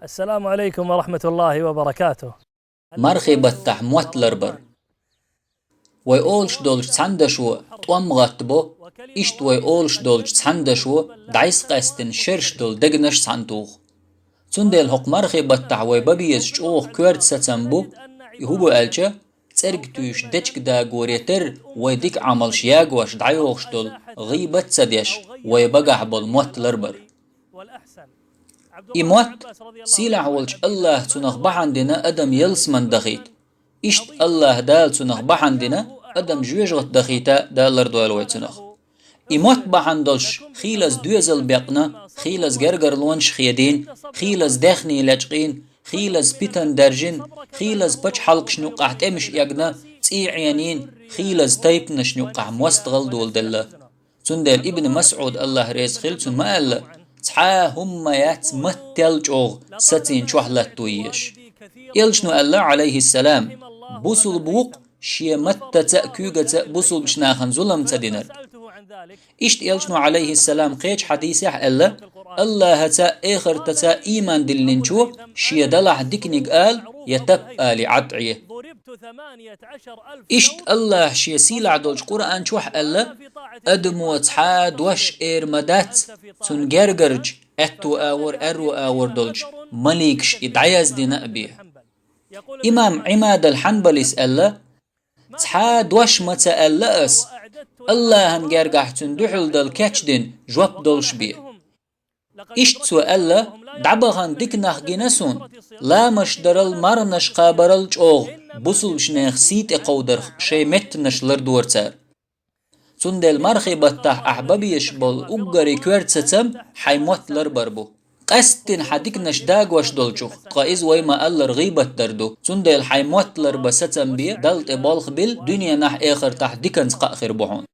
السلام عليكم ورحمة الله وبركاته. مرخبة موتلر بر وي أولش دولش تسندشو توم غاتبو إشت وي أولش دولش تسندشو دعيس قاستن شرش دول دقنش سانتوخ تندل حق مرخبة وي ببيز شوخ كورت ستنبو يهوبو ألچه ترقتوش دچك دا غوريتر وي ديك عمل شياغوش دعيوخش دول غيبت سديش وي بقح بول موتلر بر إموت سيلع ولش الله تنخ بحندنا أدم يلس من دخيت إشت الله دال تنخ بحندنا أدم جوجغت دخيتا دالر دوالوي تنخ إموت بحندلش خيلز دوزل بيقنا خيلز گرگر لونش خيدين خيلز دخني لجقين خيلز بيتن درجين خيلز بچ حلق شنوقع تمش يقنا تيعينين خيلز تيب نشنوقع موستغل دول دل تندل ابن مسعود الله ريز خلتون ما قال تحا هم يات متل جوغ ستين شوحلت تويش يلشنو الله عليه السلام بوصل بوق شي متى تأكوغة بوصل بشناخن ظلم تدينر إشت يلشنو عليه السلام قيج حديثة الله هتا آخر تتا إيمان دلنشو شي دلح ديكنيق قال يتبقى لعطعيه إشت الله شي سيلع دولش قرآن شوح الله أدمو تحاد وش إرمدات تن جرجرج أتو آور أرو آور دولج مليكش إدعيز دي نأبيه إمام عماد الحنبلي سأله تحاد وش متى ألأس الله هنجرجح تندحل دل كاتشدين جواب دولش بيه إشت سؤال دعبغان ديكناخ جنسون لا مشدرل مرنش قابرل جوغ بوصل شناخ سيت اقودر شي متنش لردورتر تندل مرخبة أحبابيش بول أقري كورتستم حيموت لربربو قستن حديكنش داق وش دولشوخ قائز ويما ألر غيبة دردو تندل حيموت لربستم بيه دلت بالخ بيل دنيا نح آخر تحديكنس قاخر بحون